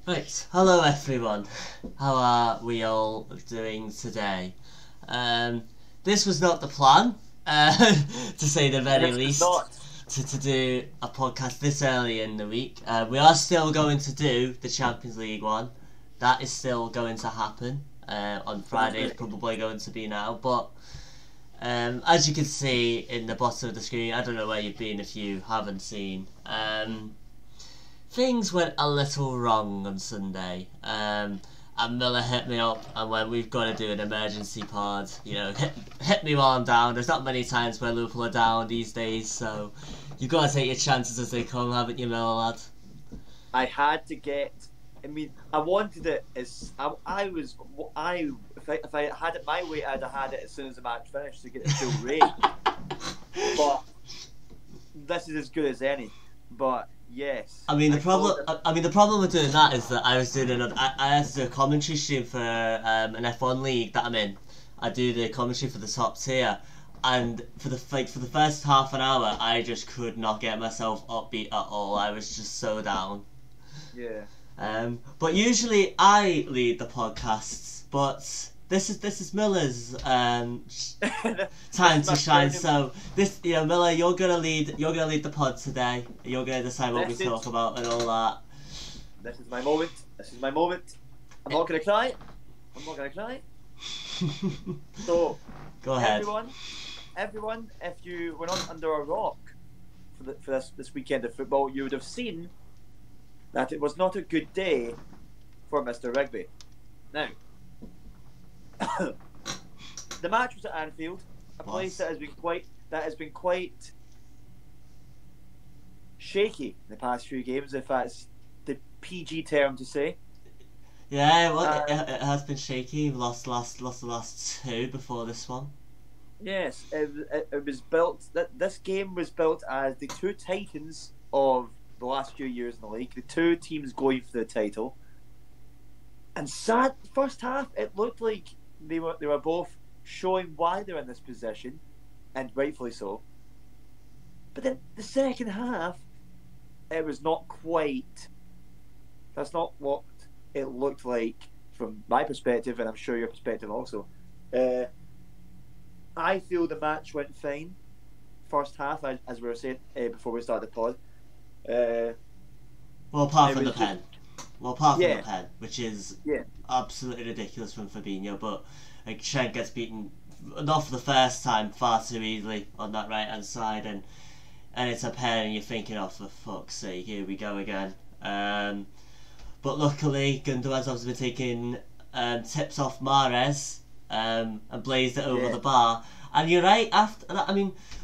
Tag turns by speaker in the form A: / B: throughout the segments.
A: Right, hello everyone. How are we all doing today? This was not the plan, to say the very
B: This is
A: least,
B: not.
A: to do a podcast this early in the week. We are still going to do the Champions League one. That is still going to happen. On Friday it's probably going to be now, but as you can see in the bottom of the screen, I don't know where you've been if you haven't seen. Things went a little wrong on Sunday. And Miller hit me up and when we've got to do an emergency pod, hit me while I'm down. There's not many times where Liverpool are down these days, so you've got to take your chances as they come, haven't you, Miller lad?
B: I had to get. I mean, I wanted it as I was. If I had it my way, I'd have had it as soon as the match finished to get it full rate. But this is as good as any. But yes.
A: The problem with doing that is that I was doing I had to do a commentary stream for an F1 league that I'm in. I do the commentary for the top tier, and for the first half an hour, I just could not get myself upbeat at all. I was just so down.
B: Yeah.
A: But usually I lead the podcasts, but this is Miller's time to shine. So Miller, you're gonna lead the pod today. You're gonna decide what we talk about and all that.
B: This is my moment. I'm not gonna cry. So
A: go ahead.
B: Everyone, if you were not under a rock for this weekend of football, you would have seen that it was not a good day for Mr. Rigby. Now, the match was at Anfield, a place that has been quite shaky in the past few games, if that's the PG term to say.
A: Yeah, well, it has been shaky. We lost the last two before this one.
B: Yes, it was built. This game was built as the two titans of the last few years in the league, the two teams going for the title. And first half, it looked like they were both showing why they're in this position, and rightfully so. But then the second half, it was not quite. That's not what it looked like from my perspective, and I'm sure your perspective also. I feel the match went fine. First half, as we were saying before we started the pod.
A: Apart from the pen, which is absolutely ridiculous from Fabinho, but Trent gets beaten not for the first time far too easily on that right hand side, and it's a pen, and you're thinking, oh, for fuck's sake, here we go again. But luckily, Gundogan's obviously been taking tips off Mahrez and blazed it over the bar. And you're right, after that,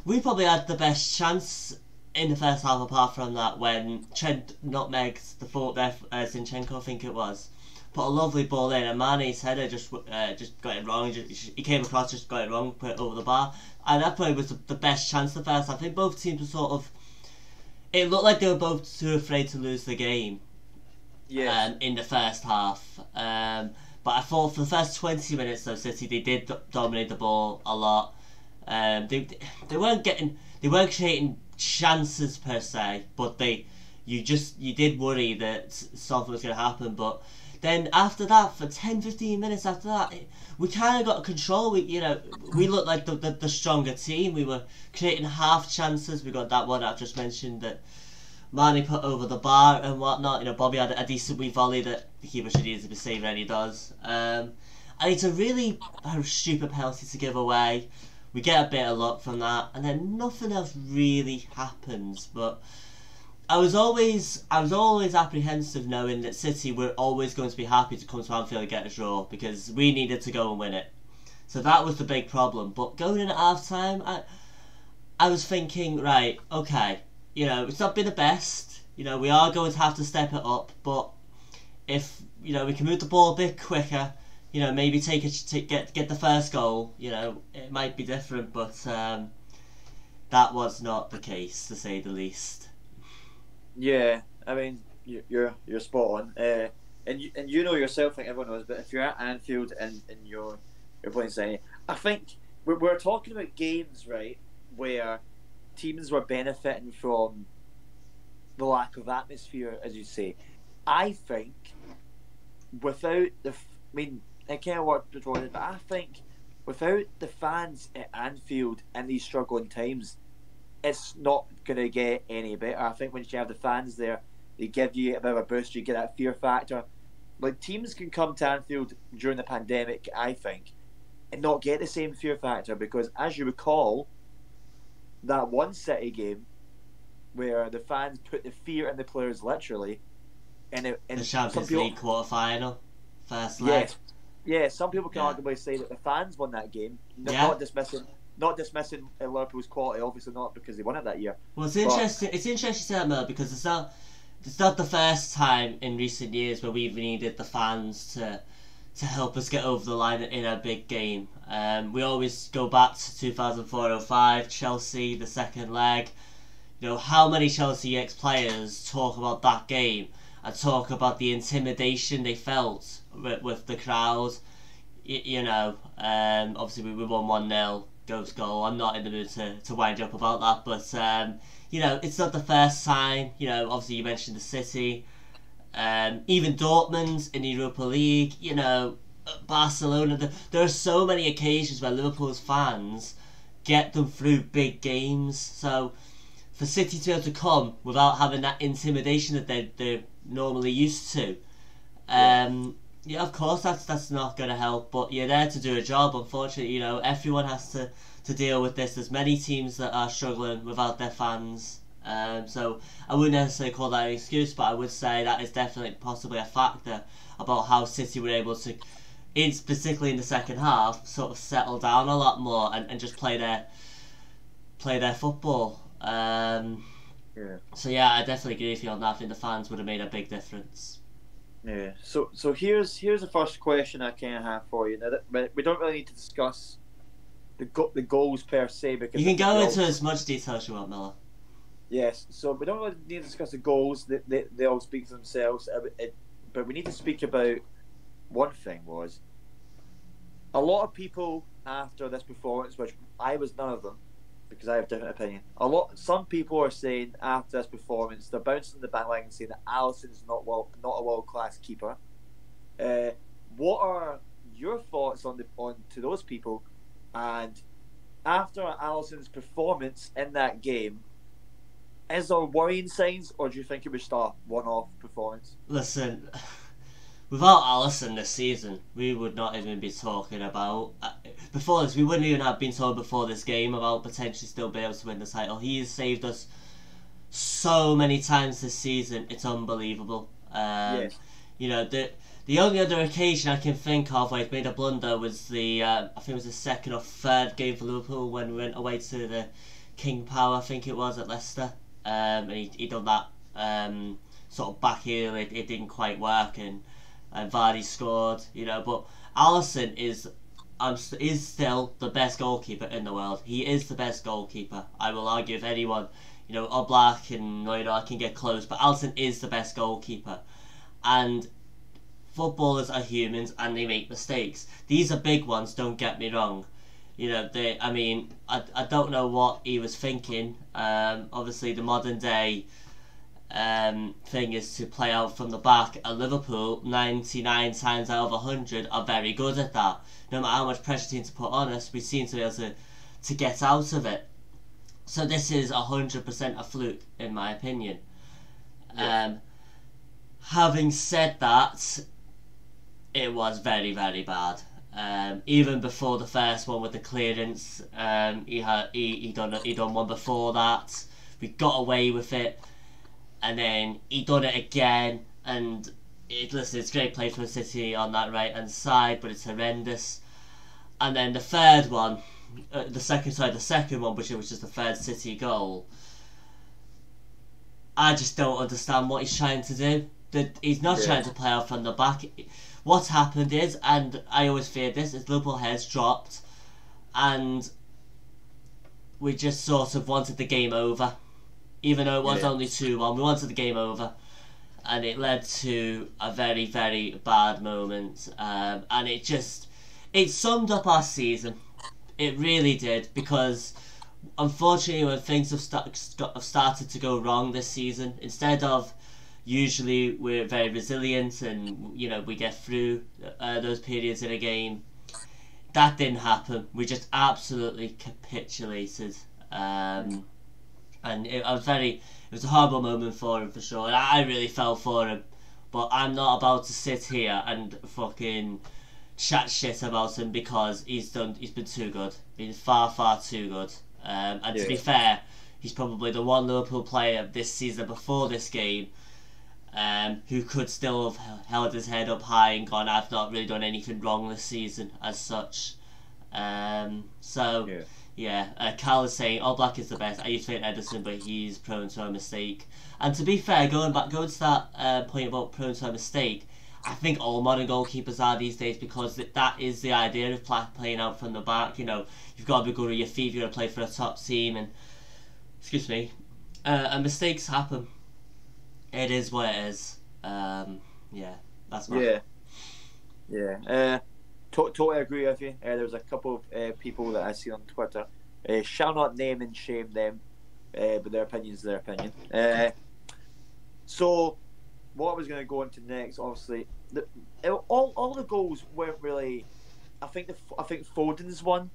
A: we probably had the best chance in the first half, apart from that, when Trent nutmegged the fault there, Zinchenko, I think it was, put a lovely ball in, and Mane's header just got it wrong. He came across, just got it wrong, put it over the bar, and that probably was the best chance the first half. I think both teams were sort of. It looked like they were both too afraid to lose the game.
B: Yeah.
A: In the first half. But I thought for the first 20 minutes, though, City, they did dominate the ball a lot. They weren't creating chances per se, but you did worry that something was going to happen. But then after that, for 10-15 minutes after that, we kind of got control. We looked like the stronger team. We were creating half chances. We got that one I've just mentioned that Mane put over the bar and whatnot. Bobby had a decent wee volley that the keeper should easily save, and he does. And it's a stupid penalty to give away. We get a bit of luck from that, and then nothing else really happens. But I was always apprehensive, knowing that City were always going to be happy to come to Anfield and get a draw, because we needed to go and win it. So that was the big problem. But going in at half time, I was thinking, right, okay, it's not been the best. We are going to have to step it up, but if we can move the ball a bit quicker, maybe get the first goal, it might be different. But that was not the case, to say the least.
B: Yeah, you're spot on, and you know yourself, I think everyone knows. But if you're at Anfield and you're playing City, I think we're talking about games, right, where teams were benefiting from the lack of atmosphere, as you say. I think without I mean, I can't what the draw is, but I think without the fans at Anfield in these struggling times, it's not going to get any better. I think once you have the fans there, they give you a bit of a boost. You get that fear factor. Like, teams can come to Anfield during the pandemic, I think, and not get the same fear factor because, as you recall, that one City game where the fans put the fear in the players literally, and
A: the Champions League quarter-final, first leg.
B: Yeah, some people can arguably say that the fans won that game. Not dismissing Liverpool's quality, obviously not because they won it that year.
A: Well, it's interesting. It's interesting to say that, Mel, because it's not the first time in recent years where we've needed the fans to help us get over the line in a big game. We always go back to 2004-05, Chelsea, the second leg. You know, how many Chelsea ex-players talk about that game and talk about the intimidation they felt with the crowd. Obviously we won 1-0, ghost goal. I'm not in the mood to wind up about that, but it's not the first time. Obviously you mentioned the City, even Dortmund in the Europa League, Barcelona. There are so many occasions where Liverpool's fans get them through big games. So for City to be able to come without having that intimidation that they're normally used to, of course that's not going to help, but you're there to do a job. Unfortunately, everyone has to deal with this. There's many teams that are struggling without their fans, so I wouldn't necessarily call that an excuse, but I would say that is definitely possibly a factor about how City were able to, particularly in the second half, sort of settle down a lot more and just play their football. So yeah, I definitely agree with you on that. I think the fans would have made a big difference.
B: Yeah. So here's the first question I kind of have for you. Now, we don't really need to discuss the goals per se because
A: you can go into as much detail as you want, Miller.
B: Yes. So we don't really need to discuss the goals. They all speak for themselves. But we need to speak about one thing. Was a lot of people after this performance, which I was none of them, because I have a different opinion. Some people are saying after this performance, they're bouncing the bandwagon saying that Alisson's not a world-class keeper. What are your thoughts on to those people? And after Alisson's performance in that game, is there worrying signs, or do you think it was just a one-off performance?
A: Listen, without Alisson this season, we would not even be talking about... before this, we wouldn't even have been told before this game about potentially still being able to win the title. He has saved us so many times this season, it's unbelievable.
B: Yes.
A: The only other occasion I can think of where he made a blunder was I think it was the second or third game for Liverpool when we went away to the King Power, I think it was, at Leicester. And he done that sort of back heel, it didn't quite work, and Vardy scored, but Alisson is still the best goalkeeper in the world. He is the best goalkeeper. I will argue if anyone, Oblak and Neuer can get close, but Alisson is the best goalkeeper. And footballers are humans and they make mistakes. These are big ones, don't get me wrong. I don't know what he was thinking. Obviously the modern day thing is to play out from the back, and Liverpool 99 times out of 100 are very good at that. No matter how much pressure teams put on us, we seem to be able to get out of it. So this is 100% a fluke in my opinion. Yes. Having said that, it was very, very bad. Even before the first one with the clearance, he done one before that. We got away with it, and then he done it again. And it's great play from City on that right hand side, but it's horrendous. And then the third one, the second one, which was just the third City goal. I just don't understand what he's trying to do. He's not trying to play out from the back. What's happened is, and I always feared this, is Liverpool heads dropped, and we just sort of wanted the game over. Even though it was only 2-1, we wanted the game over. And it led to a very, very bad moment. And it summed up our season. It really did, because unfortunately when things have started to go wrong this season, instead of Usually we're very resilient and, you know, we get through those periods in a game. That didn't happen. We just absolutely capitulated. And it was a horrible moment for him for sure. And I really felt for him. But I'm not about to sit here and fucking chat shit about him because he's been too good. He's far too good. And to be fair, he's probably the one Liverpool player this season before this game who could still have held his head up high and gone, I've not really done anything wrong this season as such. Cal is saying All Black is the best. I used to think Edison, but he's prone to a mistake. And to be fair, going to that point about prone to a mistake, I think all modern goalkeepers are these days, because that is the idea of playing out from the back. You know, you've got to be good with your feet, you've got to play for a top team, and and mistakes happen. It is what it is. That's my...
B: Totally agree with you. There was a couple of people that I see on Twitter. Shall not name and shame them, but their opinion is their opinion. So, what I was going to go into next, obviously, all the goals weren't really. I think Foden's one.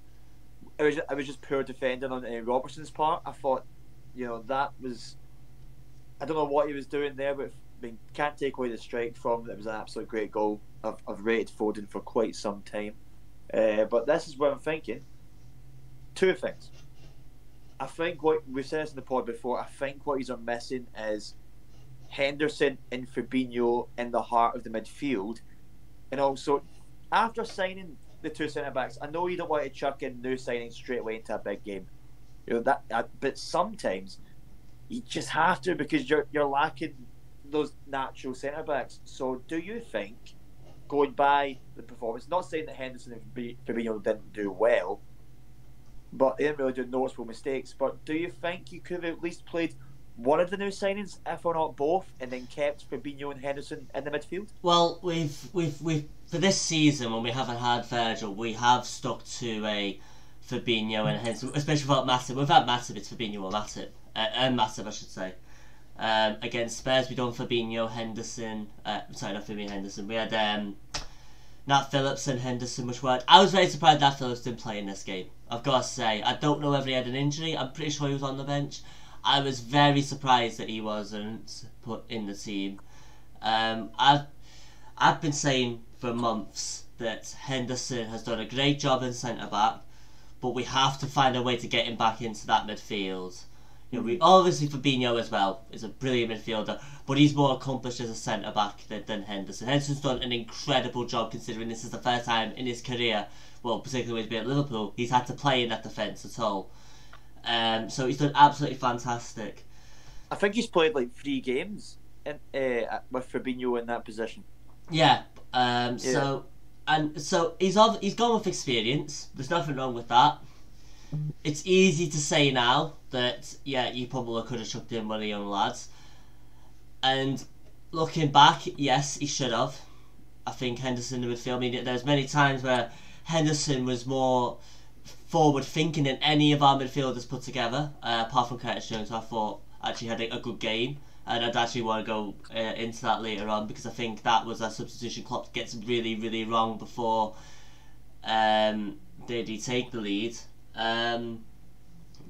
B: It was just poor defending on Robertson's part. I thought, that was. I don't know what he was doing there, but can't take away the strike from him. It was an absolute great goal. I've rated Foden for quite some time, but this is what I'm thinking. Two things. I think what we've said this in the pod before. I think what he's missing is Henderson and Fabinho in the heart of the midfield, and also after signing the two centre backs, I know you don't want to chuck in new signings straight away into a big game, but sometimes you just have to, because you're lacking those natural centre backs. So, do you think, going by the performance, not saying that Henderson and Fabinho didn't do well, but they didn't really do noticeable mistakes, but do you think you could have at least played one of the new signings, if or not both, and then kept Fabinho and Henderson in the midfield?
A: Well, we've for this season, when we haven't had Virgil, we have stuck to a Fabinho and Henderson, especially without Matip. Without Matip, it's Fabinho or Matip. Matip, I should say. Against Spurs, we done Fabinho, Henderson. Sorry, not Fabinho, Henderson. We had Nat Phillips and Henderson, which worked. I was very surprised Nat Phillips didn't play in this game. I've got to say, I don't know whether he had an injury. I'm pretty sure he was on the bench. I was very surprised that he wasn't put in the team. I've been saying for months that Henderson has done a great job in centre back, but we have to find a way to get him back into that midfield. We obviously Fabinho as well is a brilliant midfielder, but he's more accomplished as a centre back than Henderson. Henderson's done an incredible job, considering this is the first time in his career, well, particularly when he's been at Liverpool, he's had to play in that defence at all. So he's done absolutely fantastic.
B: I think he's played like 3 games with Fabinho in that position.
A: Yeah. So he's gone with experience. There's nothing wrong with that. It's easy to say now that you probably could have chucked in one of the young lads. And looking back, yes, he should have. I think Henderson in the midfield. I mean, there's many times where Henderson was more forward thinking than any of our midfielders put together, apart from Curtis Jones, who I thought actually had a good game. And I'd actually want to go into that later on, because I think that was a substitution Klopp gets really, really wrong before did he take the lead.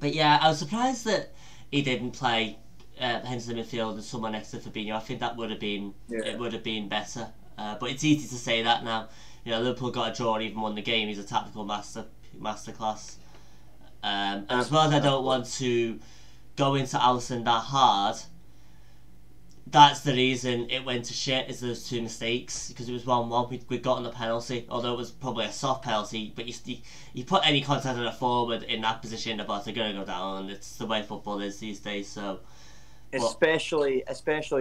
A: But yeah, I was surprised that he didn't play Henderson in midfield and someone next to Fabinho. I think that would have been it would have been better. But it's easy to say that now. Liverpool got a draw and even won the game. He's a tactical masterclass. And as well as I don't want to go into Alisson that hard, that's the reason it went to shit, is those 2 mistakes, because it was 1-1. We'd gotten the penalty, although it was probably a soft penalty, but you put any contact on a forward in that position, the ball, they're going to go down, and it's the way football is these days. So,
B: especially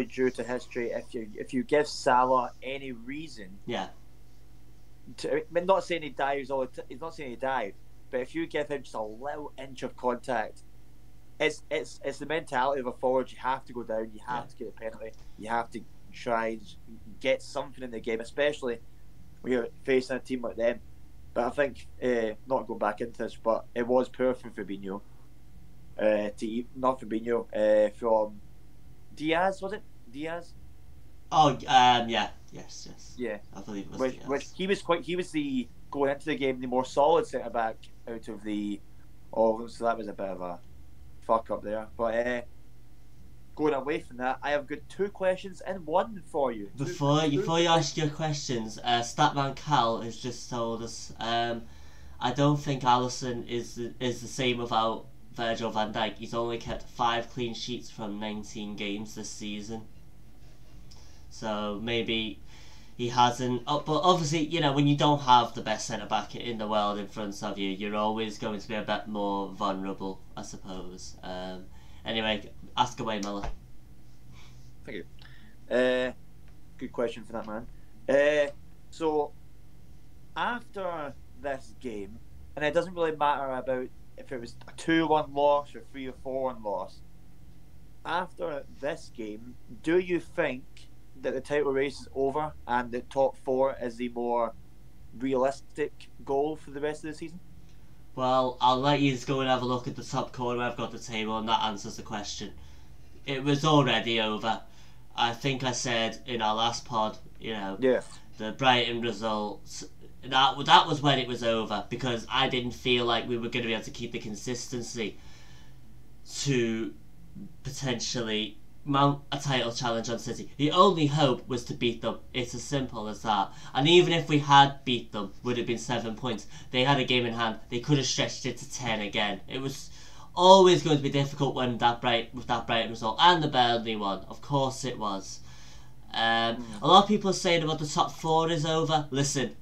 B: due to history, if you give Salah any reason, I'm not saying he dives he's not saying he dive, but if you give him just a little inch of contact, it's the mentality of a forward. You have to go down. You have to get a penalty. You have to try and get something in the game, especially when you're facing a team like them. But I think, not going back into this, but it was poor from Fabinho. Not Fabinho, from Diaz, was it? Diaz?
A: Oh, yeah, yes.
B: Yeah,
A: I believe it was.
B: which he was the going into the game the more solid centre back out of all of them. So that was a bit of a fuck up there. But going away from that, I have got two questions and one for you.
A: Before you ask your questions, Statman Cal has just told us. I don't think Alisson is the same without Virgil van Dijk. He's only kept 5 clean sheets from 19 games this season. So maybe he hasn't. Oh, but obviously, when you don't have the best centre back in the world in front of you, you're always going to be a bit more vulnerable, I suppose. Anyway, ask away, Miller.
B: Thank you. Good question for that man. So after this game, and it doesn't really matter about if it was a 2-1 loss or 3 or 4-1 loss. After this game, do you think that the title race is over and the top 4 is the more realistic goal for the rest of the season?
A: Well, I'll let you go and have a look at the top corner where I've got the table, and that answers the question. It was already over. I think I said in our last pod, the Brighton results, that was when it was over, because I didn't feel like we were going to be able to keep the consistency to potentially mount a title challenge on City. The only hope was to beat them. It's as simple as that. And even if we had beat them, would have been 7 points. They had a game in hand. They could have stretched it to 10 again. It was always going to be difficult with that Brighton result, and the Burnley one. Of course it was. A lot of people are saying about the top 4 is over. Listen,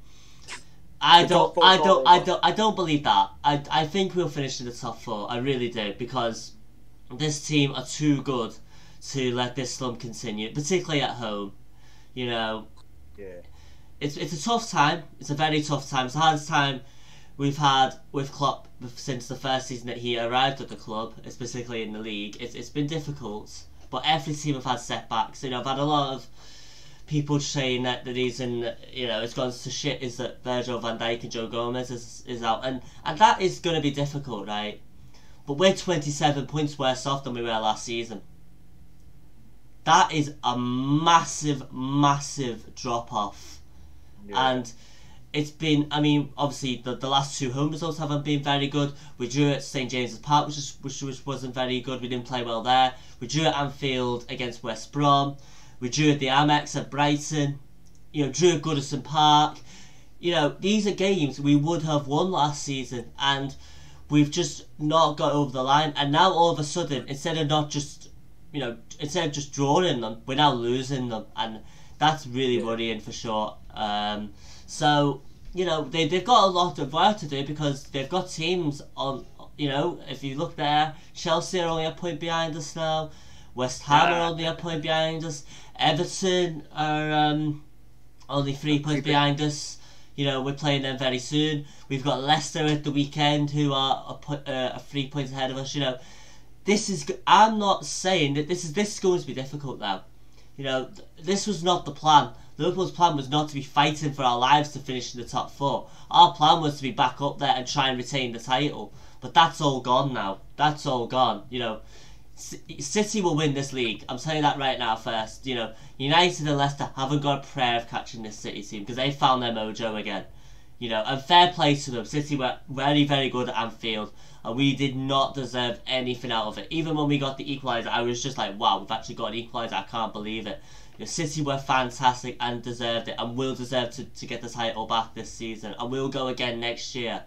A: I don't believe that. I think we'll finish in the top 4. I really do, because this team are too good to let this slump continue, particularly at home.
B: Yeah.
A: It's a tough time. It's a very tough time. It's the hardest time we've had with Klopp since the first season that he arrived at the club, especially in the league. It's been difficult, but every team have had setbacks. I've had a lot of people saying that the reason it's gone to shit is that Virgil van Dijk and Joe Gomez is out, and that is going to be difficult, right? But we're 27 points worse off than we were last season. That is a massive drop off, and it's been. I mean, obviously the last 2 home results haven't been very good. We drew at St James's Park, which wasn't very good. We didn't play well there. We drew at Anfield against West Brom. We drew at the Amex at Brighton. Drew at Goodison Park. These are games we would have won last season, and we've just not got over the line. And now all of a sudden, instead of just drawing them, we're now losing them, and that's really worrying for sure. So they've got a lot of work to do, because they've got teams on. If you look there, Chelsea are only a point behind us now. West Ham are only a point behind us. Everton are only 3 points behind us. We're playing them very soon. We've got Leicester at the weekend, who are 3 points ahead of us. I'm not saying that this is going to be difficult now. This was not the plan. Liverpool's plan was not to be fighting for our lives to finish in the top 4. Our plan was to be back up there and try and retain the title. But that's all gone now. That's all gone. City will win this league. I'm telling you that right now first. United and Leicester haven't got a prayer of catching this City team, because they found their mojo again. And fair play to them. City were very, very good at Anfield, and we did not deserve anything out of it. Even when we got the equaliser, I was just like, wow, we've actually got an equaliser. I can't believe it. City were fantastic and deserved it, and will deserve to get the title back this season, and we'll go again next year.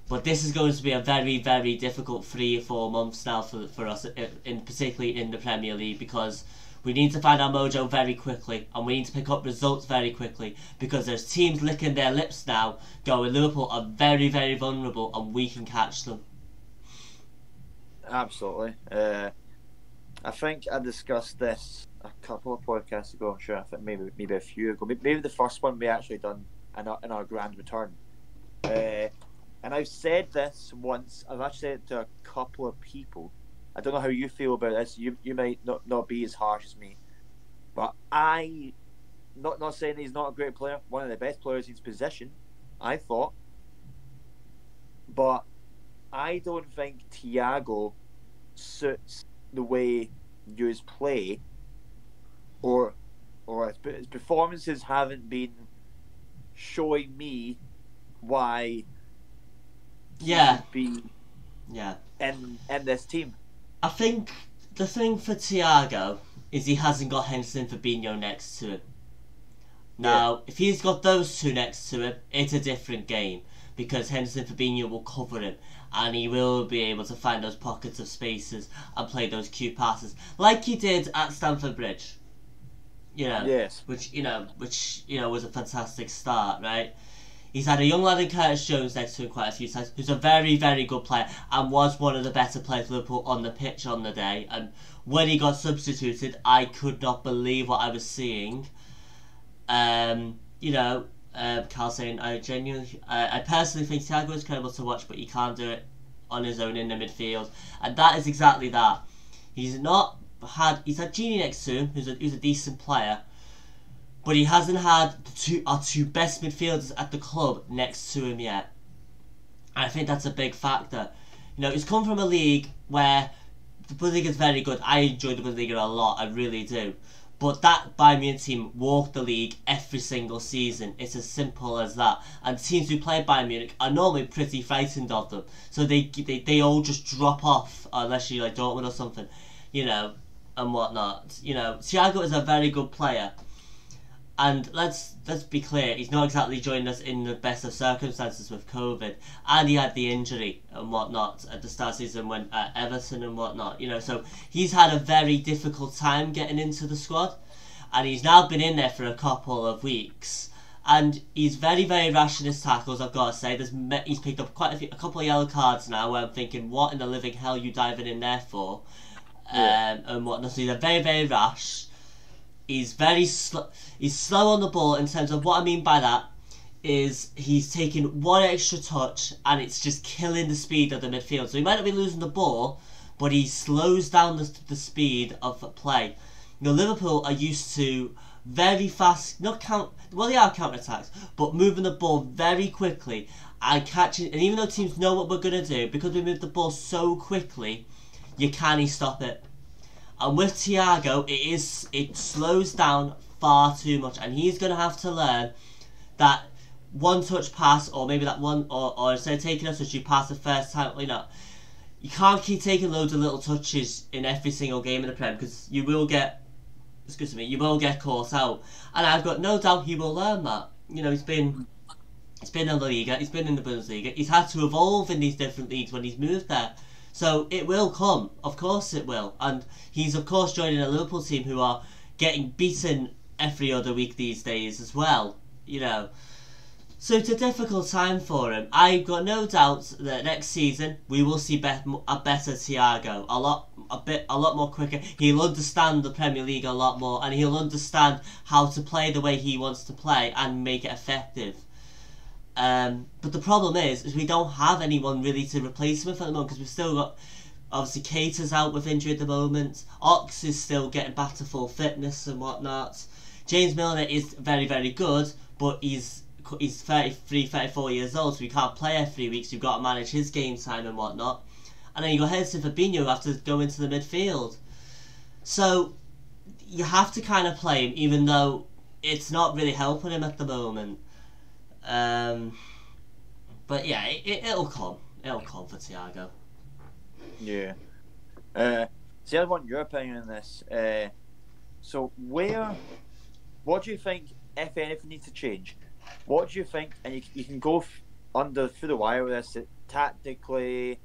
A: But this is going to be a very, very difficult 3 or 4 months now for us, particularly in the Premier League, because we need to find our mojo very quickly, and we need to pick up results very quickly, because there's teams licking their lips now going, Liverpool are very, very vulnerable, and we can catch them.
B: Absolutely. I think I discussed this a couple of podcasts ago. I'm sure. I think maybe a few ago. Maybe the first one we actually done in our grand return. And I've said this once. I've actually said it to a couple of people. I don't know how you feel about this. You might not be as harsh as me, but not saying he's not a great player. One of the best players in his position, I thought. But I don't think Thiago suits the way you play or his performances haven't been showing me why he should be in this team.
A: I think the thing for Thiago is he hasn't got Henderson and Fabinho next to him. Now, if he's got those two next to him, it's a different game, because Henderson and Fabinho will cover him, and he will be able to find those pockets of spaces and play those cute passes, like he did at Stamford Bridge. Which was a fantastic start, right? He's had a young lad in Curtis Jones next to him quite a few times, who's a very, very good player and was one of the better players for Liverpool on the pitch on the day. And when he got substituted, I could not believe what I was seeing. Carl saying, I personally think Thiago is incredible to watch, but he can't do it on his own in the midfield. And that is exactly that. He's had Genie next to him, who's a decent player, but he hasn't had our two best midfielders at the club next to him yet. And I think that's a big factor. He's come from a league where the Bundesliga is very good. I enjoy the Bundesliga a lot, I really do. But that Bayern Munich team walk the league every single season. It's as simple as that. And teams who play Bayern Munich are normally pretty frightened of them. So they all just drop off, unless you like Dortmund or something, and whatnot. Thiago is a very good player. And let's be clear, he's not exactly joined us in the best of circumstances with COVID, and he had the injury and whatnot at the start of the season when Everton and whatnot. So he's had a very difficult time getting into the squad, and he's now been in there for a couple of weeks, and he's very, very rash in his tackles. I've got to say, he's picked up a couple of yellow cards now, where I'm thinking, what in the living hell are you diving in there for? And whatnot. So he's very, very rash. He's very he's slow on the ball. In terms of what I mean by that is he's taking one extra touch and it's just killing the speed of the midfield. So he might not be losing the ball, but he slows down the speed of play. Liverpool are used to very fast, they are counter-attacks, but moving the ball very quickly and catching. And even though teams know what we're going to do, because we move the ball so quickly, you can't stop it. And with Thiago, it slows down far too much, and he's going to have to learn that one-touch pass, or maybe that one, or instead of taking a touch, you pass the first time. You can't keep taking loads of little touches in every single game in the Prem, because you will get caught out. And I've got no doubt he will learn that. He's been in the Liga, he's been in the Bundesliga, he's had to evolve in these different leagues when he's moved there. So it will come, of course it will. And he's of course joining a Liverpool team who are getting beaten every other week these days as well, So it's a difficult time for him. I've got no doubt that next season we will see a better Thiago, a lot more quicker. He'll understand the Premier League a lot more, and he'll understand how to play the way he wants to play and make it effective. But the problem is we don't have anyone really to replace him with at the moment, because we've still got, obviously, Keita's out with injury at the moment. Ox is still getting back to full fitness and whatnot. James Milner is very, very good, but he's 33, 34 years old, so he can't play every week, so you've got to manage his game time and whatnot. And then you've got Henderson Fabinho who have to go into the midfield. So you have to kind of play him, even though it's not really helping him at the moment. But yeah, it'll come. It'll come for Thiago.
B: Yeah. See, I want your opinion on this. So what do you think, if anything, needs to change? What do you think? And you can go through the wire with this, tactically,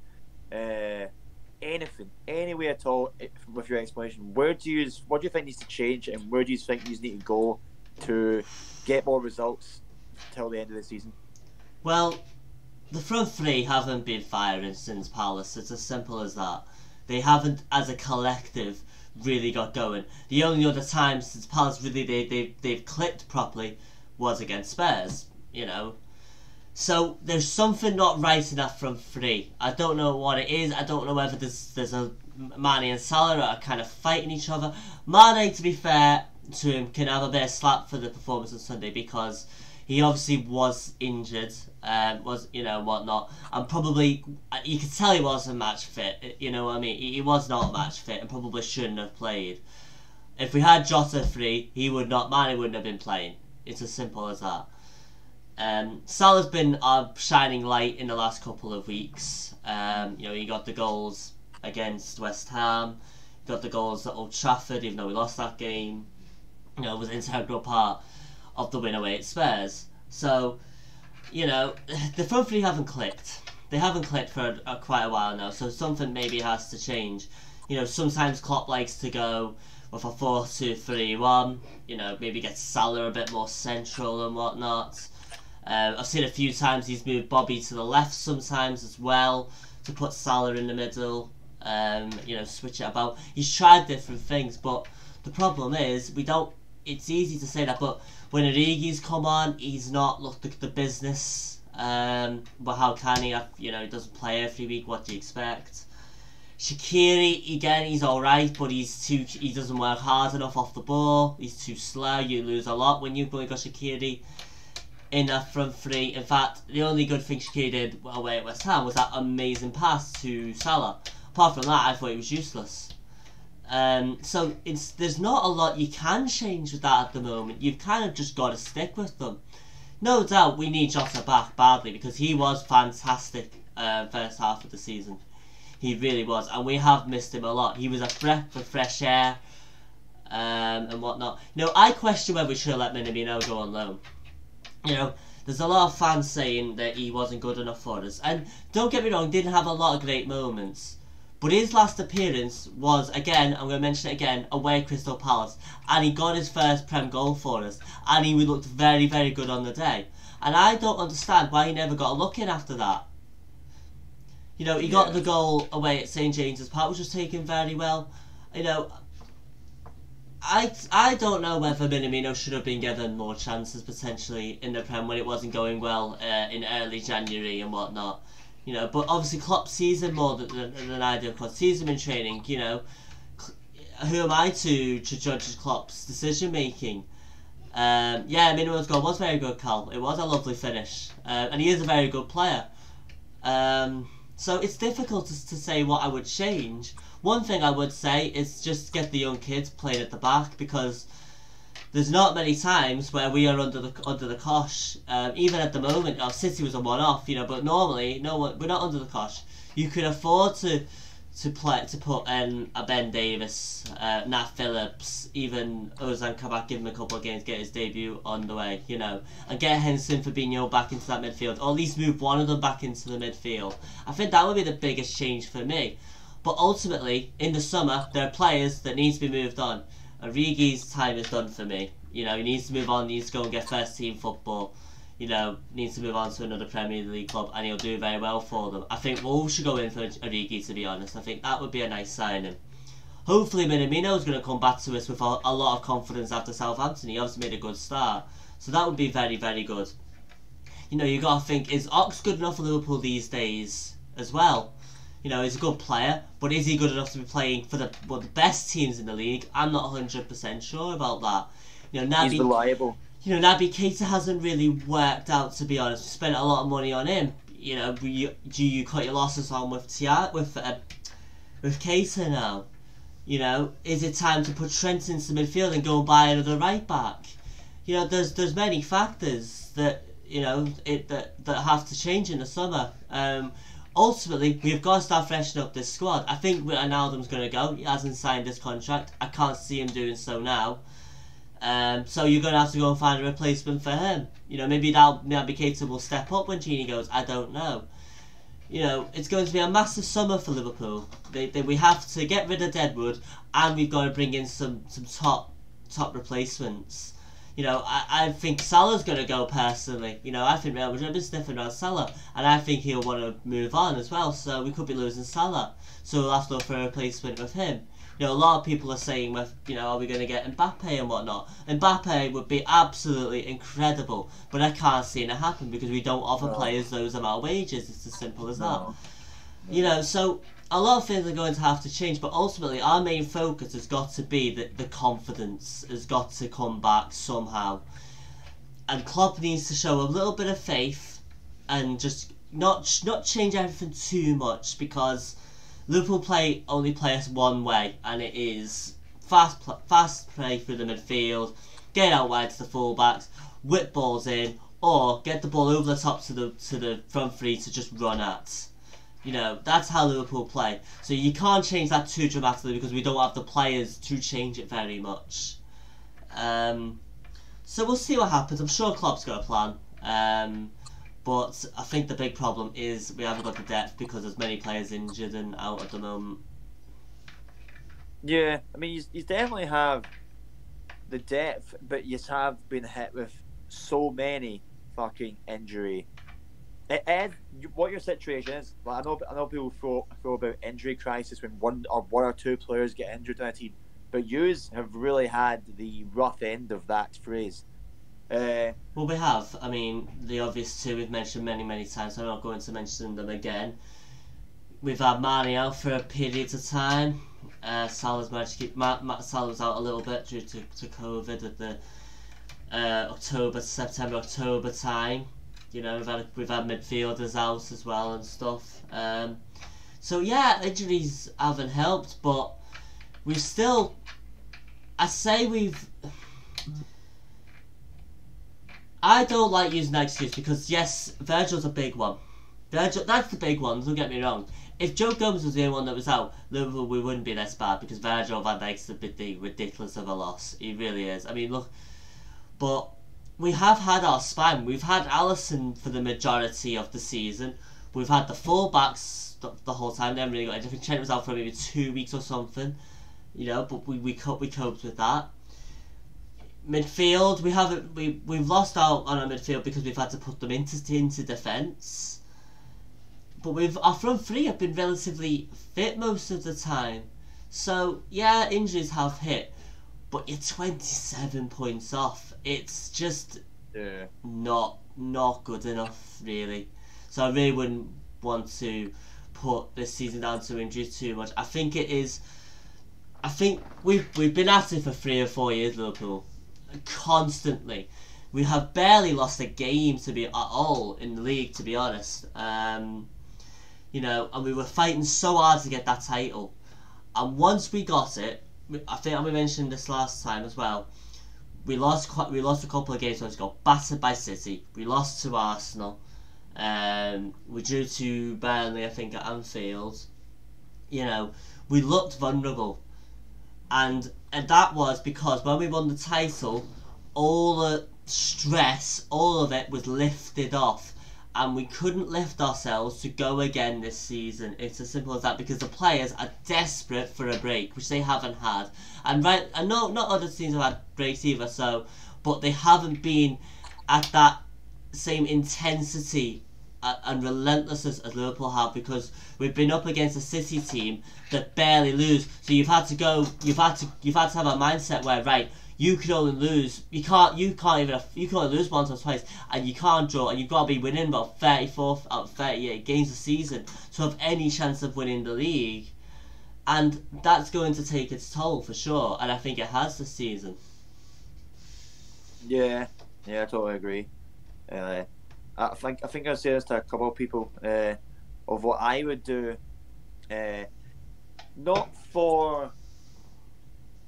B: anything, any way at all, with your explanation. What do you think needs to change, and where do you think you need to go to get more results till the end of the season?
A: Well, the front three haven't been firing since Palace. It's as simple as that. They haven't, as a collective, really got going. The only other time since Palace really they've clicked properly was against Spurs, So there's something not right in that front three. I don't know what it is. I don't know whether there's a Mane and Salah are kind of fighting each other. Mane, to be fair to him, can have a bit of slack for the performance on Sunday, because he obviously was injured, whatnot, and probably you could tell he wasn't match fit. You know what I mean? He was not match fit and probably shouldn't have played. If we had Jota free, Mane wouldn't have been playing. It's as simple as that. Salah's been our shining light in the last couple of weeks. He got the goals against West Ham, got the goals at Old Trafford, even though we lost that game. Was an integral part of the win away at Spurs. So, the front three haven't clicked. They haven't clicked for quite a while now, so something maybe has to change. Sometimes Klopp likes to go with a 4-2-3-1, maybe get Salah a bit more central and whatnot. I've seen a few times he's moved Bobby to the left sometimes as well, to put Salah in the middle, switch it about. He's tried different things, but the problem is, it's easy to say that, but when Origi's come on, he's not looked the business. But how can he? He doesn't play every week. What do you expect? Shaqiri, again, he's alright, but he doesn't work hard enough off the ball. He's too slow. You lose a lot when you've only got Shaqiri in that front three. In fact, the only good thing Shaqiri did away at West Ham was that amazing pass to Salah. Apart from that, I thought it was useless. So there's not a lot you can change with that at the moment. You've kind of just got to stick with them. No doubt we need Jota back badly, because he was fantastic first half of the season. He really was, and we have missed him a lot. He was a breath for fresh air and whatnot. I question whether we should have let Minamino go on loan. There's a lot of fans saying that he wasn't good enough for us, and don't get me wrong, didn't have a lot of great moments. But his last appearance was, again, I'm going to mention it again, away at Crystal Palace. And he got his first Prem goal for us. And he looked very, very good on the day. And I don't understand why he never got a look in after that. He got the goal away at St James's Park, which was taken very well. I don't know whether Minamino should have been given more chances, potentially, in the Prem when it wasn't going well in early January and whatnot. But obviously Klopp sees him more than I do. Klopp sees him in training. Who am I to judge Klopp's decision making? Minamino's goal was very good, Cal. It was a lovely finish, and he is a very good player. So it's difficult to say what I would change. One thing I would say is just get the young kids playing at the back, because there's not many times where we are under the cosh. Even at the moment, City was a one-off, but normally we're not under the cosh. You could afford to put a Ben Davis, Nat Phillips, even Ozan Kabak, give him a couple of games, get his debut on the way, and get Henson, Fabinho back into that midfield, or at least move one of them back into the midfield. I think that would be the biggest change for me. But ultimately, in the summer, there are players that need to be moved on. Origi's time is done for me. He needs to move on, needs to go and get first team football. Needs to move on to another Premier League club, and he'll do very well for them. I think Wolves should go in for Origi, to be honest. I think that would be a nice signing. Hopefully Minamino is going to come back to us with a lot of confidence after Southampton. He obviously made a good start. So that would be very, very good. You got to think, is Ox good enough for Liverpool these days as well? He's a good player, but is he good enough to be playing for the best teams in the league? I'm not 100% sure about that.
B: He's reliable.
A: Naby Keita hasn't really worked out, to be honest. We spent a lot of money on him. Do you cut your losses on with Keita now? Is it time to put Trent into midfield and go and buy another right back? There's many factors that that have to change in the summer. Ultimately, we've got to start freshening up this squad. I think Wijnaldum's going to go. He hasn't signed this contract. I can't see him doing so now. So you're going to have to go and find a replacement for him. Maybe Naby Keita will step up when Gini goes. I don't know. It's going to be a massive summer for Liverpool. We have to get rid of Deadwood, and we've got to bring in some top replacements. I think Salah's going to go personally. I think Real Madrid is sniffing around Salah, and I think he'll want to move on as well. So we could be losing Salah. So we'll have to look for a replacement with him. A lot of people are saying, are we going to get Mbappe and whatnot? Mbappe would be absolutely incredible, but I can't see it happen because we don't offer players those amount of wages. It's as simple as that. So a lot of things are going to have to change, but ultimately our main focus has got to be that the confidence has got to come back somehow. And Klopp needs to show a little bit of faith and just not change everything too much, because Liverpool only play us one way, and it is fast play through the midfield, get out wide to the fullbacks, whip balls in, or get the ball over the top to the front three to just run at. You know, that's how Liverpool play. So you can't change that too dramatically because we don't have the players to change it very much. So we'll see what happens. I'm sure Klopp's got a plan. But I think the big problem is we haven't got the depth because there's many players injured and out at the moment.
B: Yeah, I mean, you definitely have the depth, but you have been hit with so many fucking injury. And what your situation is, like, I know people throw about injury crisis when one or two players get injured on a team, but yous have really had the rough end of that phrase.
A: Well, we have. I mean, the obvious two we've mentioned many times, so I'm not going to mention them again. We've had Mane out for a period of time. Salah's managed to keep Salah's out a little bit due to COVID at the September October time. You know, we've had midfielders out as well and stuff. So yeah, injuries haven't helped, but we've still. I don't like using that excuse because yes, Virgil's a big one. That's the big one. Don't get me wrong. If Joe Gomez was the only one that was out, Liverpool we wouldn't be this bad because Virgil van Dijk's a bit ridiculous of a loss. He really is. I mean, look, but we have had our span. We've had Alisson for the majority of the season. We've had the full-backs the whole time. They haven't really got anything. Trent was out for maybe 2 weeks or something, you know. But we coped with that. Midfield, we've lost out on our midfield because we've had to put them into defence. But our front three have been relatively fit most of the time. So yeah, injuries have hit, but you're 27 points off. It's just not good enough, really. So I really wouldn't want to put this season down to injuries too much. I think we've been at it for 3 or 4 years, Liverpool, constantly. We have barely lost a game at all in the league, to be honest. You know, and we were fighting so hard to get that title. And once we got it, I think we mentioned this last time as well. We lost a couple of games. So we got battered by City. We lost to Arsenal. We drew to Burnley, I think, at Anfield. You know, we looked vulnerable, and that was because when we won the title, all the stress, all of it was lifted off. And we couldn't lift ourselves to go again this season. It's as simple as that because the players are desperate for a break, which they haven't had. And no, not other teams have had breaks either. But they haven't been at that same intensity and relentlessness as Liverpool have because we've been up against a City team that barely lose. So you've had to have a mindset where right. You can only lose. You can only lose once or twice, and you can't draw. And you've got to be winning about 34 out of 38 games a season to have any chance of winning the league, and that's going to take its toll for sure. And I think it has this season.
B: Yeah, I totally agree. I think I said this to a couple of people of what I would do, not for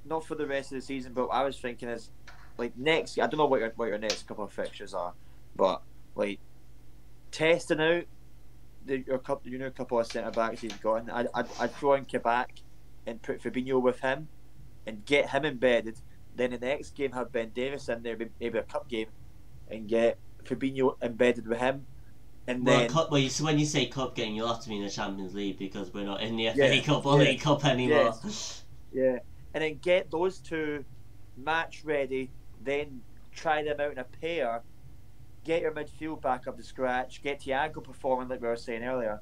B: the rest of the season, but what I was thinking is like next. I don't know what your next couple of fixtures are, but like testing out your couple of centre backs you've got. I'd throw in Kabak and put Fabinho with him and get him embedded. Then the next game have Ben Davies in there, maybe a cup game, and get Fabinho embedded with him. And then
A: when you say cup game, you'll have to mean the Champions League because we're not in the FA Cup or League Cup anymore.
B: Yeah. And then get those two match ready, then try them out in a pair, get your midfield back up to scratch, get Thiago performing like we were saying earlier,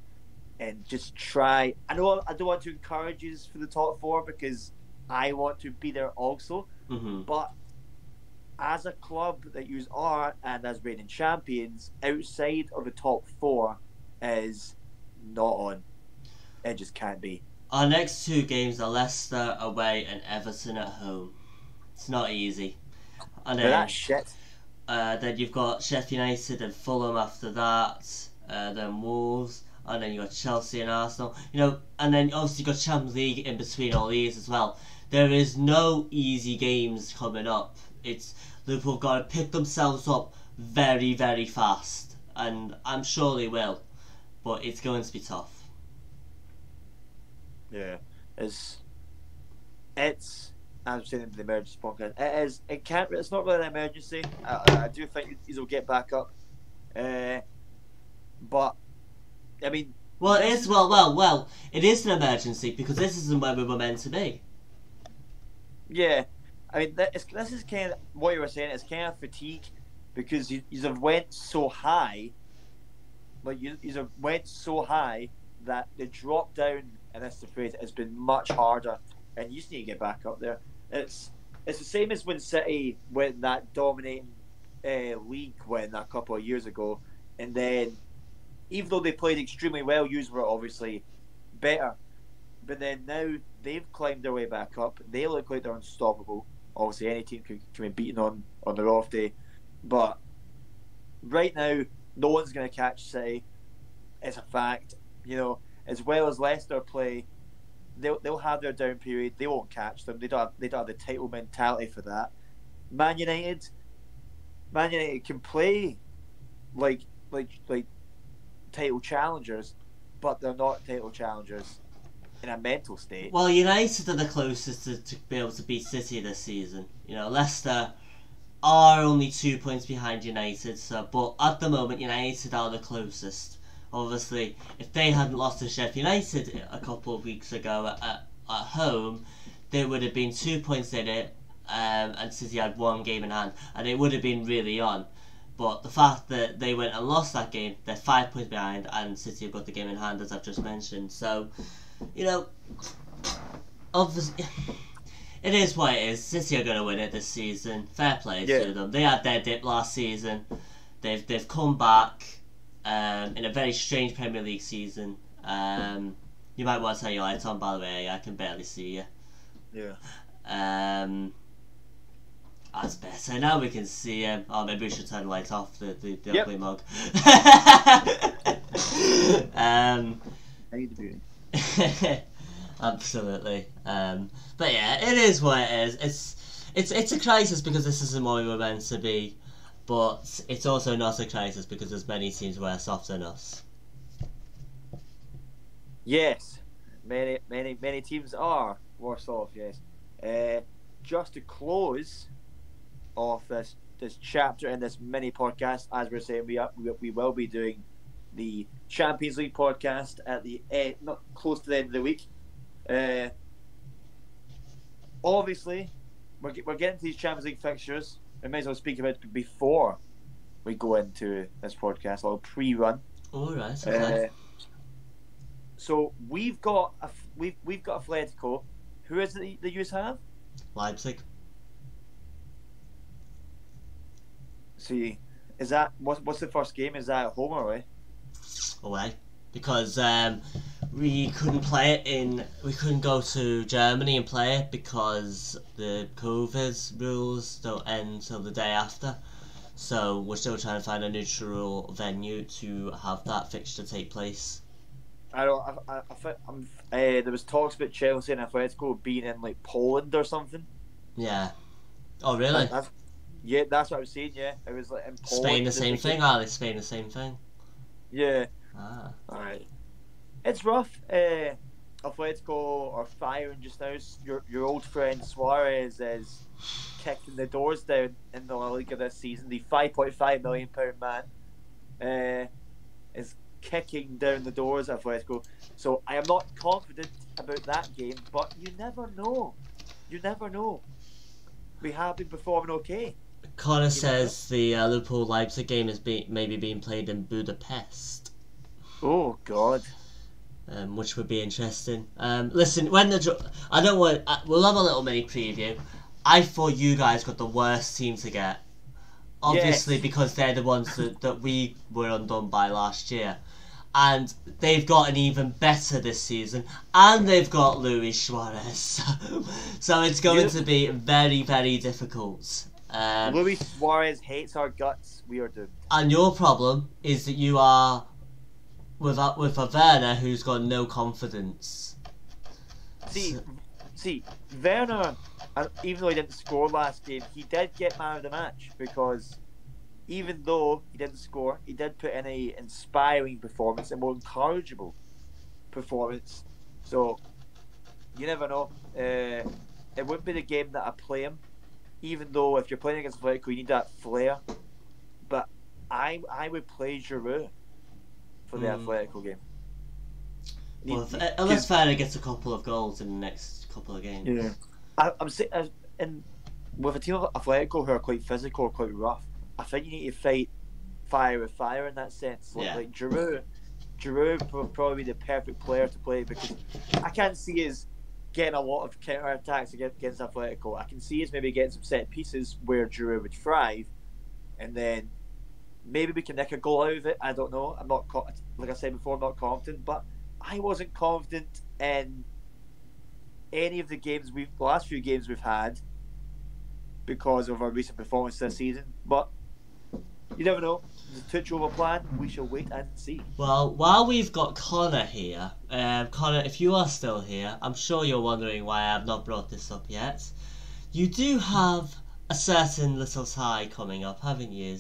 B: and just try. I know I don't want to encourage you for the top 4 because I want to be there also, but as a club that you are and as reigning champions, outside of the top 4 is not on. It just can't be.
A: Our next 2 games are Leicester away and Everton at home. It's not easy. And then,
B: that's shit.
A: Then you've got Sheffield United and Fulham after that. Then Wolves. and then you got Chelsea and Arsenal, you know, and then obviously you got Champions League in between all these as well. There is no easy games coming up. It's Liverpool got to pick themselves up very, very fast, and I'm sure they will, but it's going to be tough.
B: Yeah, it's I'm saying in the emergency podcast. It's not really an emergency. I do think he'll get back up, but I mean,
A: well, it is. Well, it is an emergency because this isn't where we were meant to be.
B: Yeah, I mean, this is kind of what you were saying. It's kind of fatigue because you have went so high, like you have went so high that the drop down in this phase has been much harder, and you just need to get back up there. It's the same as when City went that dominating league win a couple of years ago, and then even though they played extremely well, you were obviously better. But then now they've climbed their way back up. They look like they're unstoppable. Obviously, any team can be beaten on their off day. But right now, no one's going to catch City. It's a fact. You know, as well as Leicester play, they'll have their down period. They won't catch them. They don't have the title mentality for that. Man United can play like title challengers, but they're not title challengers in a mental state.
A: Well, United are the closest to be able to beat City this season. You know, Leicester are only 2 points behind United, but at the moment United are the closest. Obviously, if they hadn't lost to Sheffield United a couple of weeks ago at home, they would have been 2 points in it, and City had one game in hand, and it would have been really on. But the fact that they went and lost that game, they're 5 points behind, and City have got the game in hand, as I've just mentioned. So, you know, obviously, it is what it is. City are going to win it this season. Fair play to them. They had their dip last season. They've come back in a very strange Premier League season. You might want to turn your lights on, by the way. I can barely see you.
B: Yeah.
A: That's better. Now we can see him. Oh, maybe we should turn the lights off. The ugly mug.
B: I need to be.
A: Absolutely. But yeah, it is what it is. It's a crisis because this isn't what we were meant to be, but it's also not a crisis because there's many teams worse off than us.
B: Yes, many teams are worse off. Yes. Just to close off this chapter in this mini podcast, as we're saying, we will be doing the Champions League podcast at the not close to the end of the week. Obviously, we're getting to these Champions League fixtures. We may as well speak about it before we go into this podcast, a little pre-run.
A: All right. Okay.
B: So we've got Atletico. Who is it that you have?
A: Leipzig.
B: See, is that what's the first game? Is that at home or away?
A: Away, because we couldn't go to Germany and play it because the COVID rules don't end till the day after. So we're still trying to find a neutral venue to have that fixture take place.
B: There was talks about Chelsea and Atletico being in like Poland or something.
A: Yeah. Oh really?
B: That's what I was saying. Yeah, it was like in Poland.
A: Spain the same thing? Are they Spain the same thing?
B: Yeah.
A: Ah.
B: Alright. It's rough. Atletico are firing just now. Your old friend Suarez is kicking the doors down in the La Liga this season. The £5.5 million man is kicking down the doors at Atletico. So I am not confident about that game, but you never know. You never know. We have been performing okay.
A: Connor says the Liverpool Leipzig game is maybe being played in Budapest.
B: Oh God.
A: Which would be interesting. Listen, when I don't want. We'll have a little mini preview. I thought you guys got the worst team to get, obviously, because they're the ones that we were undone by last year, and they've gotten even better this season, and they've got Luis Suarez, so it's going to be very, very difficult. with a Werner who's got no confidence.
B: See, Werner, even though he didn't score last game, he did get man of the match because even though he didn't score, he did put in a inspiring performance, a more encourageable performance. So you never know. It wouldn't be the game that I play him, even though if you're playing against Atletico, you need that flair. But I would play Giroud for the Atletico game.
A: Well, unless Werner gets a couple of goals in the next couple of games.
B: Yeah, I'm saying, with a team of Atletico who are quite physical, quite rough, I think you need to fight fire with fire in that sense. Like Giroud would probably be the perfect player to play because I can't see us getting a lot of counter attacks against Atletico. I can see us maybe getting some set pieces where Giroud would thrive, and then maybe we can nick a goal out of it. I don't know. I'm not, like I said before, I'm not confident, but I wasn't confident in any of the last few games we've had because of our recent performance this season. But you never know. The Tuchel plan, we shall wait and see.
A: Well, while we've got Connor here, Connor, if you are still here, I'm sure you're wondering why I've not brought this up yet. You do have a certain little tie coming up, haven't you?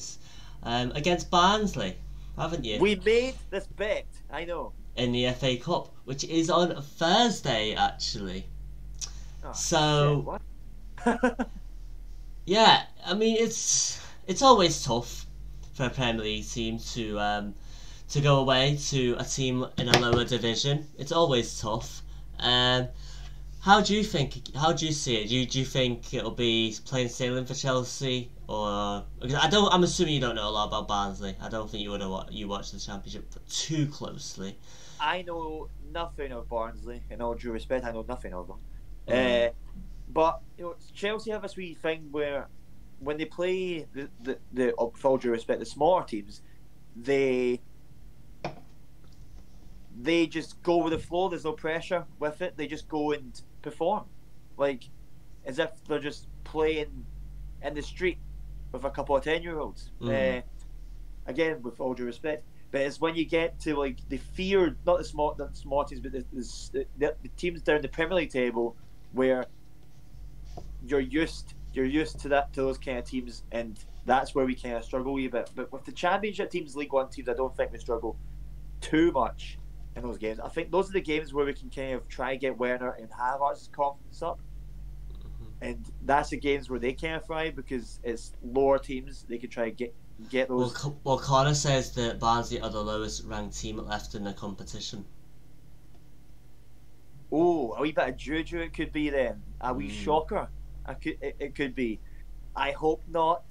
A: Against Barnsley, haven't you?
B: We made this bet, I know.
A: In the FA Cup, which is on Thursday, actually.
B: Oh,
A: so,
B: shit, what?
A: Yeah, I mean, it's always tough for a Premier League team to go away to a team in a lower division. It's always tough. How do you see it? Do you think it'll be plain sailing for Chelsea, or because I'm assuming you don't know a lot about Barnsley. I don't think you watch the Championship too closely.
B: I know nothing of Barnsley. In all due respect, I know nothing of them. But Chelsea have this wee thing where when they play the with all due respect, the smaller teams, they just go with the flow. There's no pressure with it. They just go and perform, like as if they're just playing in the street with a couple of 10-year-olds. Again, with all due respect, but it's when you get to like the feared, not the small teams, but the teams down the Premier League table where you're used to those kind of teams, and that's where we kind of struggle a wee bit. But with the Championship teams, League One teams, I don't think we struggle too much in those games. I think those are the games where we can kind of try and get Werner and Havertz's confidence up, and that's the games where they kind of thrive because it's lower teams. They can try and get those.
A: Well, Connor says that Barnsley are the lowest ranked team left in the competition.
B: Oh, a wee bit of juju it could be then. A wee shocker. It could be. I hope not.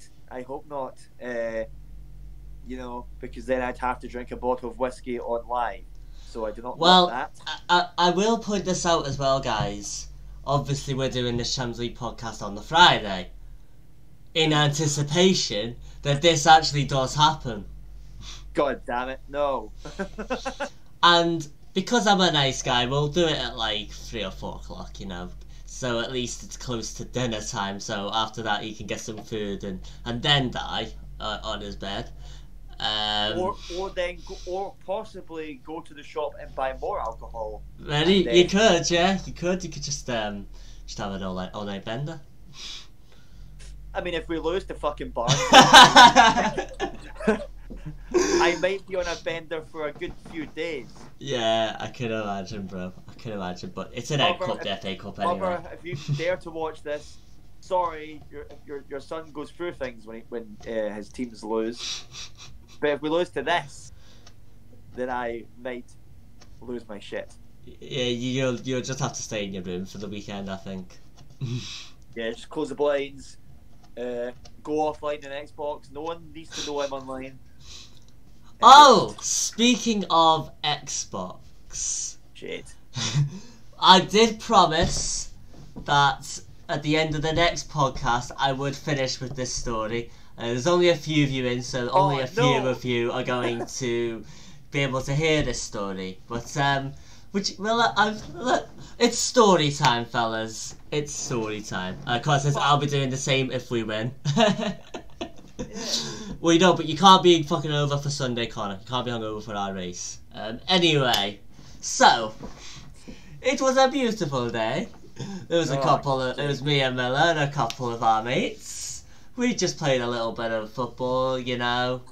B: Because then I'd have to drink a bottle of whiskey on live. So I do not want that.
A: I will point this out as well, guys. Obviously, we're doing this Champions League podcast on the Friday, in anticipation that this actually does happen.
B: God damn it, no.
A: And because I'm a nice guy, we'll do it at like 3 or 4 o'clock, so at least it's close to dinner time, so after that he can get some food and then die on his bed.
B: Or possibly go to the shop and buy more alcohol.
A: You could just have an all night bender.
B: I mean, if we lose to fucking Barnsley, I might be on a bender for a good few days.
A: Yeah, I can imagine, bro. But it's an egg cup, the FA Cup anyway.
B: Mother, if you dare to watch this, sorry, your son goes through things when his teams lose. But if we lose to this, then I might lose my shit.
A: Yeah, you'll just have to stay in your room for the weekend, I think.
B: Yeah, just close the blinds, go offline on Xbox. No one needs to know I'm online.
A: Oh, speaking of Xbox,
B: shit.
A: I did promise that at the end of the next podcast I would finish with this story. There's only a few of you in, so only a few of you are going to be able to hear this story. But it's story time, fellas. It's story time. Of course, I'll be doing the same if we win. Well, you don't, but you can't be fucking over for Sunday, Connor. You can't be hungover for our race. Anyway, so it was a beautiful day. There was it was me and Miller and a couple of our mates. We just played a little bit of football, you know.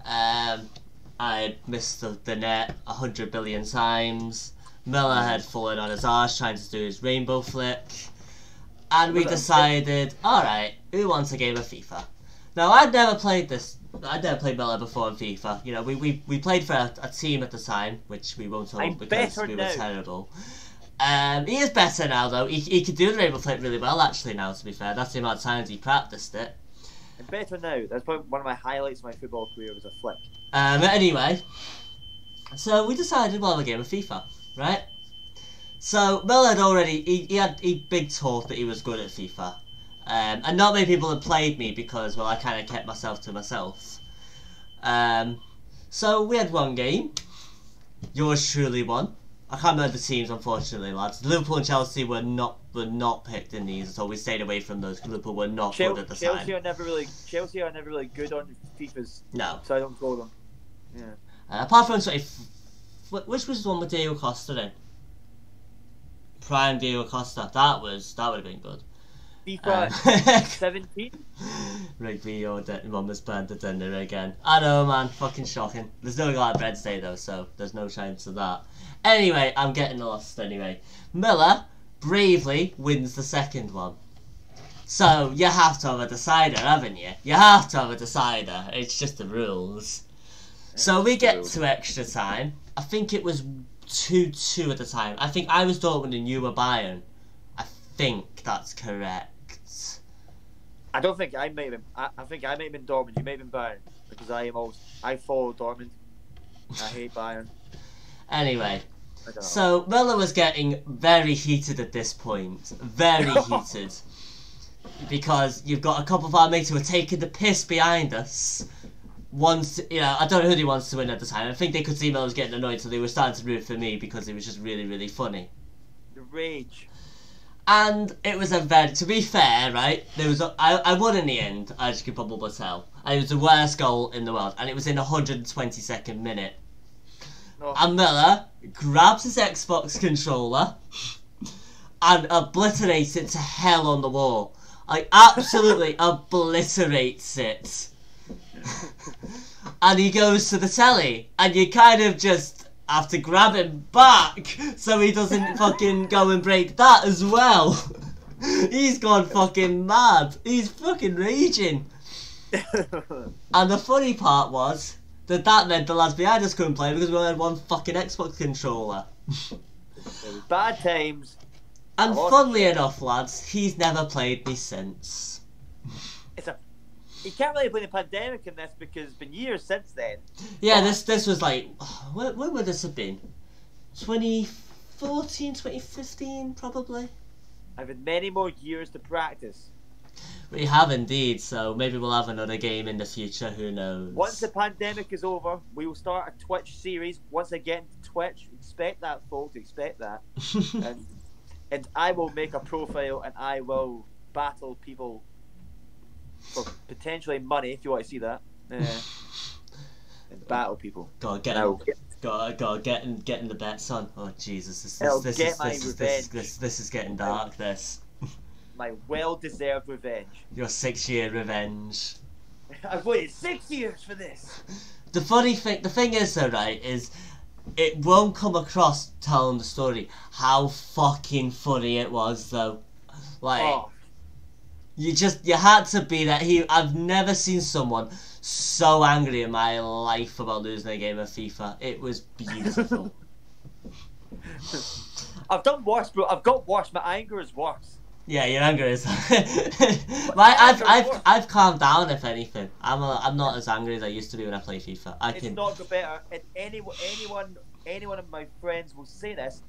A: I missed the net 100 billion times. Miller had fallen on his arse trying to do his rainbow flick. And we decided, alright, who wants a game of FIFA? Now, I'd never played Miller before in FIFA. You know, we played for a team at the time, which we won't talk because we were terrible. He is better now, though. He could do the rainbow flip really well, actually, now, to be fair. That's the amount of times he practiced it.
B: I'm better now. That's probably one of my highlights of my football career was a flick.
A: Anyway, so we decided we'll have a game of FIFA, right? So, Miller had already, he had big talk that he was good at FIFA. And not many people had played me because, well, I kind of kept myself to myself. So we had one game. Yours truly won. I can't remember the teams, unfortunately, lads. Liverpool and Chelsea were not picked in these, so we stayed away from those. Liverpool were not good at the time.
B: Chelsea are never really good on FIFAs.
A: No.
B: So I don't go them. Yeah.
A: Apart from which was the one with Diego Costa in? Prime Diego Costa. That would have been good.
B: FIFA 17?
A: Rigby, your mum has burned the dinner again. I know, man. Fucking shocking. There's no garlic bread today, though, so there's no chance of that. Anyway, I'm getting lost anyway. Miller bravely wins the second one. So, you have to have a decider, haven't you? You have to have a decider. It's just the rules. So we get to extra time. I think it was 2-2 at the time. I think I was Dortmund and you were Bayern. I think that's correct.
B: I don't think I may have been. I think I may have been Dortmund. You may have been Bayern because I follow Dortmund. I hate Bayern.
A: Anyway, so Miller was getting very heated at this point. Very heated. Because you've got a couple of our mates who are taking the piss behind us. I don't know who he wants to win at the time. I think they could see Miller was getting annoyed, so they were starting to root for me because it was just really, really funny.
B: The rage.
A: And it was to be fair, right, I won in the end, as you can probably tell. And it was the worst goal in the world, and it was in the 122nd minute. Oh. And Miller grabs his Xbox controller and obliterates it to hell on the wall. Like, absolutely obliterates it. And he goes to the telly, and you kind of just have to grab him back so he doesn't fucking go and break that as well. He's gone fucking mad. He's fucking raging. And the funny part was that meant the lads behind us couldn't play because we only had one fucking Xbox controller.
B: It was bad times.
A: And funnily enough, lads, he's never played me since.
B: You can't really blame the pandemic in this because it's been years since then.
A: Yeah, this was like, when would this have been? 2014, 2015, probably?
B: I've had many more years to practice.
A: We have indeed, so maybe we'll have another game in the future, who knows?
B: Once the pandemic is over, we will start a Twitch series. Once again, Twitch, expect that, folks, expect that. and I will make a profile and I will battle people for potentially money, if you want to see that. And battle people.
A: God, get in the bets on. Oh Jesus, this is getting dark. This.
B: My well-deserved revenge.
A: Your 6-year revenge.
B: I've waited 6 years for this.
A: The thing is though, right, is it won't come across telling the story how fucking funny it was though. Like, you had to be that. I've never seen someone so angry in my life about losing a game of FIFA. It was beautiful.
B: I've done worse, bro. I've got worse. My anger is worse.
A: Yeah, your anger is. I've calmed down. If anything, I'm not as angry as I used to be when I play FIFA. It's
B: not got better. And anyone of my friends will say this.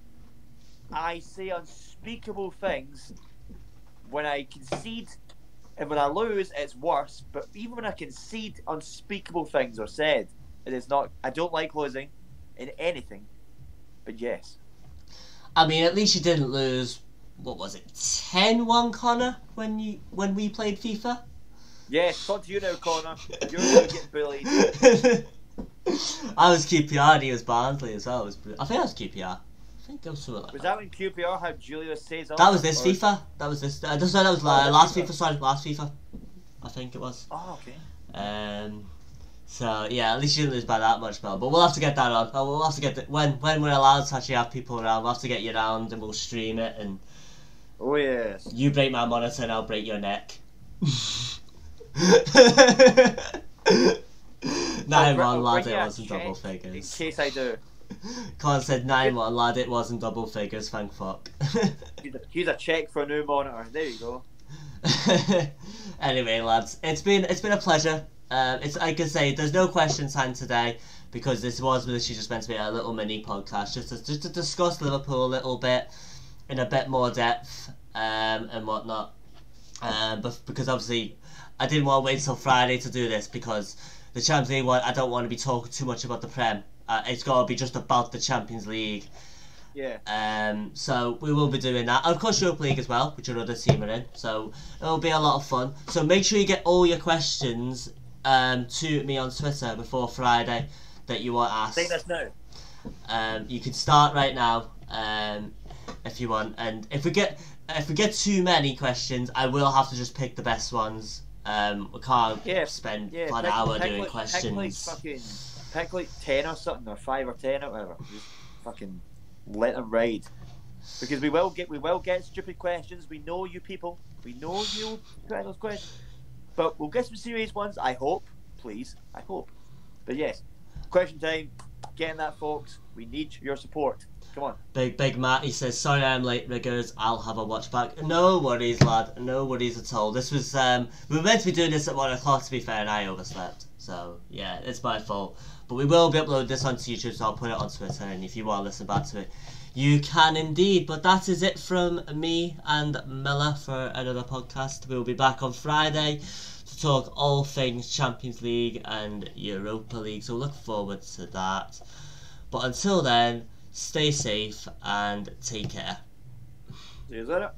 B: I say unspeakable things when I concede, and when I lose, it's worse. But even when I concede, unspeakable things are said. It is not. I don't like losing in anything. But yes.
A: I mean, at least you didn't lose. What was it, 10-1, Connor, when we played FIFA?
B: Yes, talk to you now, Connor. You're now getting bullied.
A: I was QPR and he was Barnsley as well. I think I was QPR. I think it was something like
B: Was
A: that.
B: that when QPR had Julius Caesar?
A: That was this FIFA. That was this. That was last FIFA. Sorry, last FIFA. I think it was.
B: Oh, okay.
A: So yeah, at least you didn't lose by that much, Mel. But we'll have to get that on. We'll have to get when we're allowed to actually have people around. We'll have to get you around and we'll stream it. And
B: oh yes,
A: you break my monitor and I'll break your neck. 9-1 lad, it wasn't double figures.
B: In case I do.
A: Colin said 9-1 lad, it wasn't double figures. Thank fuck.
B: Here's a check for a new monitor. There you go.
A: Anyway, lads, it's been a pleasure. It's like I say, there's no question time today because this was literally just meant to be a little mini podcast, just to discuss Liverpool a little bit in a bit more depth and whatnot. But because obviously I didn't want to wait till Friday to do this because the Champions League one, I don't want to be talking too much about the Prem. It's got to be just about the Champions League.
B: Yeah.
A: So we will be doing that. And of course Europa League as well, which another team are in. So it'll be a lot of fun. So make sure you get all your questions to me on Twitter before Friday that you want asked.
B: Say this now.
A: You can start right now if you want. And if we get too many questions, I will have to just pick the best ones. We can't spend an hour doing questions.
B: Pick like 10 or something, or 5 or 10 or whatever. Just fucking let them ride. Because we will get stupid questions. We know you people. We know you'll try those questions. But we'll get some serious ones, I hope. Please. I hope. But yes. Question time. Getting that, folks. We need your support. Come on.
A: Big Matt, he says, sorry I'm late, Riggers. I'll have a watch back. No worries, lad. No worries at all. This was, we were meant to be doing this at 1 o'clock, to be fair, and I overslept. So, yeah, it's my fault. But we will be uploading this onto YouTube, so I'll put it on Twitter, and if you want to listen back to it, you can indeed. But that is it from me and Miller for another podcast. We'll be back on Friday to talk all things Champions League and Europa League, so look forward to that. But until then, stay safe and take care.
B: See you later.